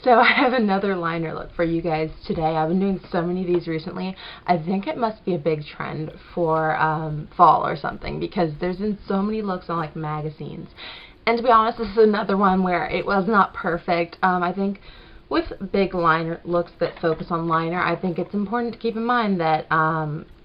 So I have another liner look for you guys today. I've been doing so many of these recently. I think it must be a big trend for fall or something, because there's been so many looks on like magazines. And to be honest, this is another one where it was not perfect. I think with big liner looks that focus on liner, I think it's important to keep in mind that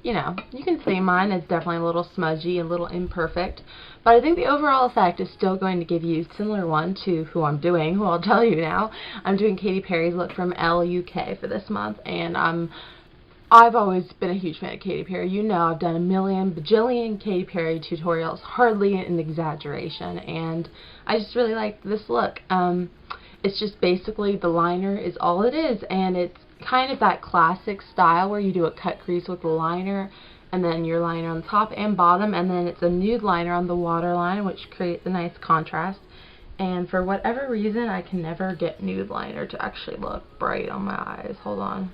you know, you can say mine is definitely a little smudgy, a little imperfect, but I think the overall effect is still going to give you a similar one to who I'm doing, who I'll tell you now. I'm doing Katy Perry's look from Elle UK for this month, and I've always been a huge fan of Katy Perry. You know, I've done a million, bajillion Katy Perry tutorials, hardly an exaggeration, and I just really like this look. It's just basically the liner is all it is, and it's kind of that classic style where you do a cut crease with the liner and then your liner on top and bottom, and then it's a nude liner on the waterline, which creates a nice contrast. And for whatever reason, I can never get nude liner to actually look bright on my eyes. Hold on.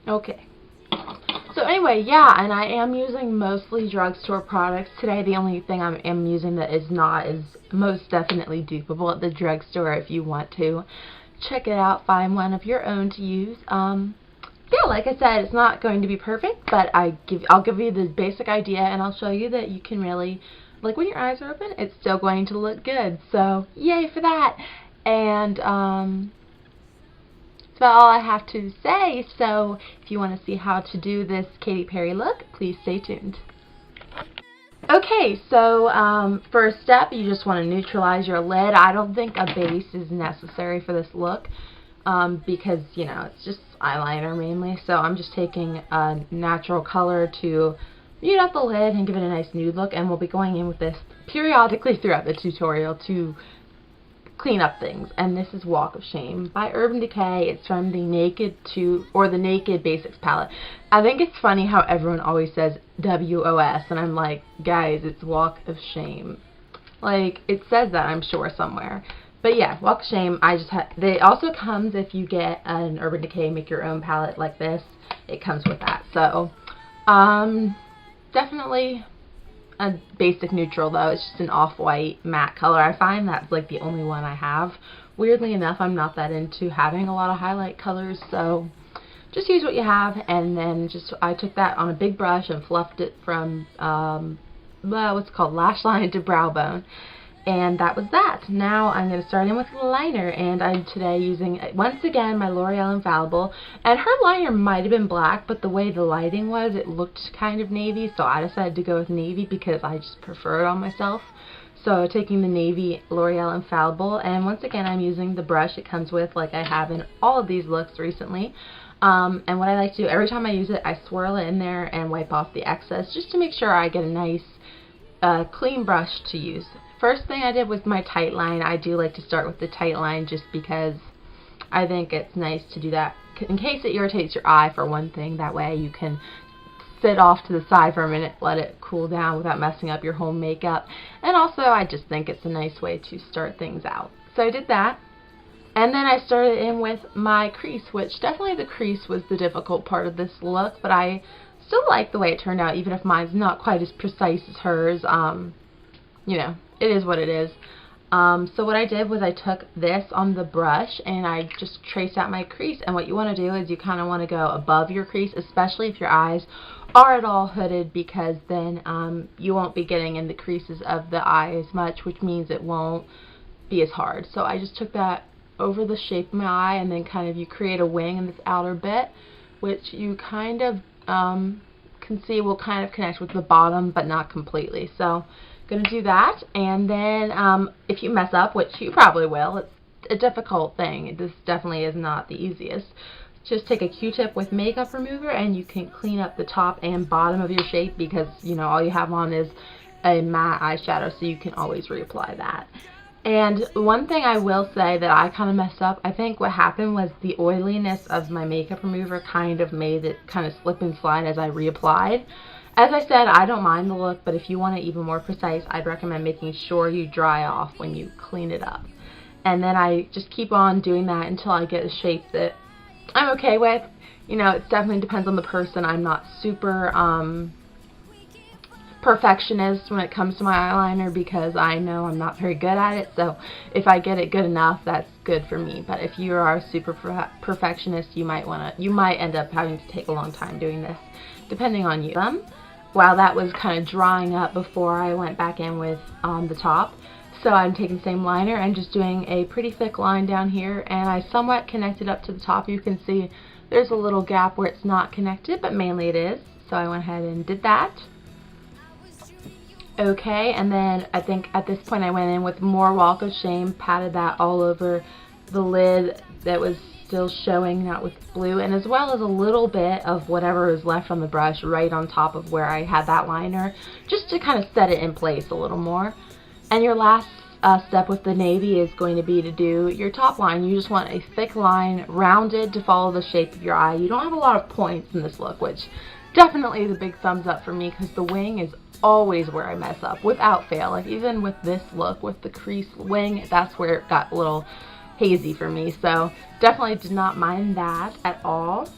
Okay. So anyway, yeah, and I am using mostly drugstore products today. The only thing I am using that is not is most definitely dupable at the drugstore. If you want to check it out, find one of your own to use. Yeah, like I said, it's not going to be perfect, but I'll give you the basic idea, and I'll show you that you can really, like when your eyes are open, it's still going to look good. So yay for that. And that's about all I have to say. So if you want to see how to do this Katy Perry look, please stay tuned. Okay, so first step, you just want to neutralize your lid. I don't think a base is necessary for this look because, you know, it's just eyeliner mainly. So I'm just taking a natural color to mute out the lid and give it a nice nude look. And we'll be going in with this periodically throughout the tutorial to clean up things. And this is Walk of Shame by Urban Decay. It's from the the Naked Basics palette. I think it's funny how everyone always says WOS, and I'm like, guys, it's Walk of Shame. Like, it says that, I'm sure, somewhere. But yeah, Walk of Shame, it also comes if you get an Urban Decay make your own palette like this. It comes with that. So, definitely a basic neutral, though. It's just an off-white matte color. I find that's like the only one I have. Weirdly enough, I'm not that into having a lot of highlight colors, so just use what you have. And then I took that on a big brush and fluffed it from what's called lash line to brow bone. And that was that. Now I'm going to start in with the liner, and I'm today using, once again, my L'Oreal Infallible. And her liner might have been black, but the way the lighting was, it looked kind of navy, so I decided to go with navy because I just prefer it on myself. So taking the navy L'Oreal Infallible, and once again I'm using the brush it comes with, like I have in all of these looks recently. And what I like to do, every time I use it, I swirl it in there and wipe off the excess, just to make sure I get a nice clean brush to use. First thing I did was my tight line. I do like to start with the tight line just because I think it's nice to do that in case it irritates your eye, for one thing. That way you can sit off to the side for a minute, let it cool down without messing up your whole makeup. And also I just think it's a nice way to start things out. So I did that. And then I started in with my crease, which definitely the crease was the difficult part of this look, but I still like the way it turned out, even if mine's not quite as precise as hers. You know, it is what it is. So what I did was I took this on the brush and I just traced out my crease. And what you want to do is you kind of want to go above your crease, especially if your eyes are at all hooded, because then you won't be getting in the creases of the eye as much, which means it won't be as hard. So I just took that over the shape of my eye, and then kind of you create a wing in this outer bit, which you kind of can see will kind of connect with the bottom, but not completely. So going to do that, and then if you mess up, which you probably will, it's a difficult thing. This definitely is not the easiest. Just take a Q-tip with makeup remover and you can clean up the top and bottom of your shape, because you know all you have on is a matte eyeshadow, so you can always reapply that. And one thing I will say that I kind of messed up, I think what happened was the oiliness of my makeup remover kind of made it kind of slip and slide as I reapplied. As I said, I don't mind the look, but if you want it even more precise, I'd recommend making sure you dry off when you clean it up. And then I just keep on doing that until I get a shape that I'm okay with. You know, it definitely depends on the person. I'm not super perfectionist when it comes to my eyeliner because I know I'm not very good at it. So if I get it good enough, that's good for me. But if you are a super perfectionist, you might end up having to take a long time doing this, depending on you. While that was kind of drying up before I went back in with the top. So I'm taking the same liner and just doing a pretty thick line down here, and I somewhat connected up to the top. You can see there's a little gap where it's not connected, but mainly it is. So I went ahead and did that. Okay, and then I think at this point I went in with more Walk of Shame, patted that all over the lid that was still showing, that with blue, and as well as a little bit of whatever was left on the brush right on top of where I had that liner, just to kind of set it in place a little more. And your last step with the navy is going to be to do your top line. You just want a thick line, rounded, to follow the shape of your eye. You don't have a lot of points in this look, which definitely is a big thumbs up for me, because the wing is always where I mess up, without fail. Like even with this look, with the crease wing, that's where it got a little hazy for me. So definitely did not mind that at all.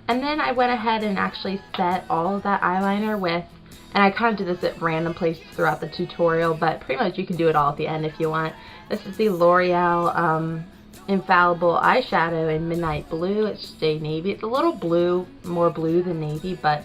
And then I went ahead and actually set all of that eyeliner with, and I kind of did this at random places throughout the tutorial, but pretty much you can do it all at the end if you want. This is the L'Oreal Infallible eyeshadow in Midnight Blue. It's just a navy. It's a little blue, more blue than navy, but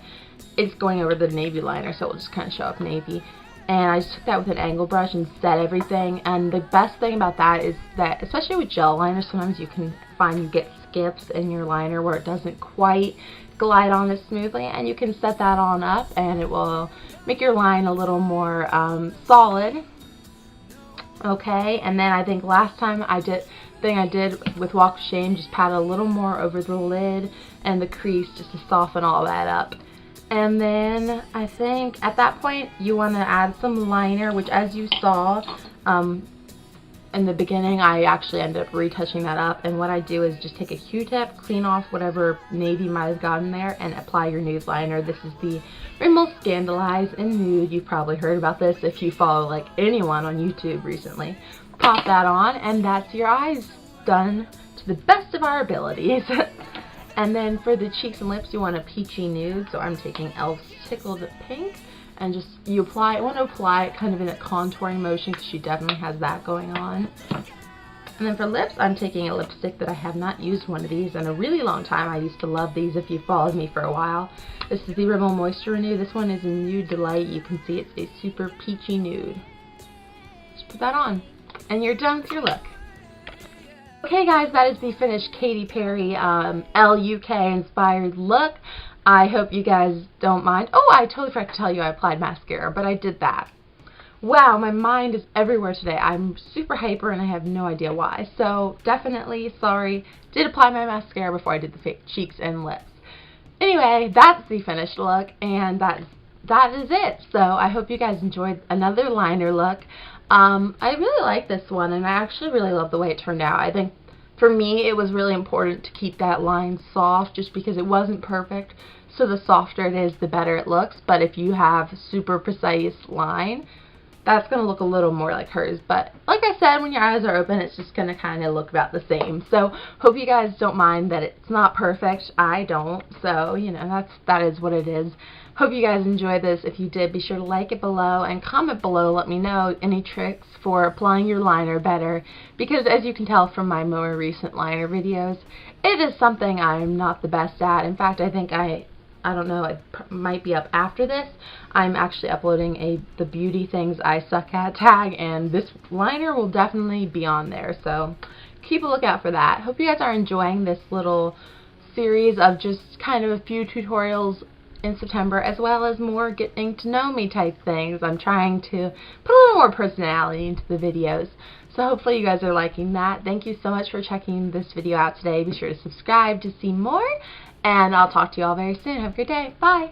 it's going over the navy liner, so it will just kind of show up navy. And I just took that with an angle brush and set everything. And the best thing about that is that, especially with gel liners, sometimes you can find you get skips in your liner where it doesn't quite glide on as smoothly, and you can set that on up and it will make your line a little more solid. Okay, and then I think last time I did with Walk of Shame, just pat a little more over the lid and the crease just to soften all that up. And then I think at that point you want to add some liner, which, as you saw in the beginning, I actually ended up retouching that up. And what I do is just take a Q-tip, clean off whatever navy might have gotten there, and apply your nude liner. This is the Rimmel Scandaleyes in Nude. You've probably heard about this if you follow like anyone on YouTube recently. Pop that on, and that's your eyes done to the best of our abilities. And then for the cheeks and lips, you want a peachy nude, so I'm taking Elle's Tickled Pink, and just you want to apply it kind of in a contouring motion, because she definitely has that going on. And then for lips, I'm taking a lipstick that I have not used one of these in a really long time. I used to love these if you followed me for a while. This is the Rimmel Moisture Renew. This one is in Nude Delight. You can see it's a super peachy nude. Just put that on, and you're done with your look. Okay guys, that is the finished Katy Perry Elle UK inspired look. I hope you guys don't mind. Oh, I totally forgot to tell you I applied mascara, but I did that. Wow, my mind is everywhere today. I'm super hyper and I have no idea why. So definitely sorry. Did apply my mascara before I did the fake cheeks and lips. Anyway, that's the finished look, and that is it. So I hope you guys enjoyed another liner look. I really like this one, and I actually really love the way it turned out. I think for me it was really important to keep that line soft, just because it wasn't perfect. So the softer it is, the better it looks. But if you have super precise line, that's going to look a little more like hers. But like I said, when your eyes are open, it's just going to kind of look about the same. So hope you guys don't mind that it's not perfect. I don't. So, you know, that is what it is. Hope you guys enjoyed this. If you did, be sure to like it below and comment below. Let me know any tricks for applying your liner better, because as you can tell from my more recent liner videos, it is something I'm not the best at. In fact, I think I don't know, it might be up after this. I'm actually uploading the beauty things I suck at tag, and this liner will definitely be on there, so keep a lookout for that. Hope you guys are enjoying this little series of just kind of a few tutorials in September, as well as more getting to know me type things. I'm trying to put a little more personality into the videos, so hopefully you guys are liking that. Thank you so much for checking this video out today. Be sure to subscribe to see more, and I'll talk to you all very soon. Have a good day. Bye!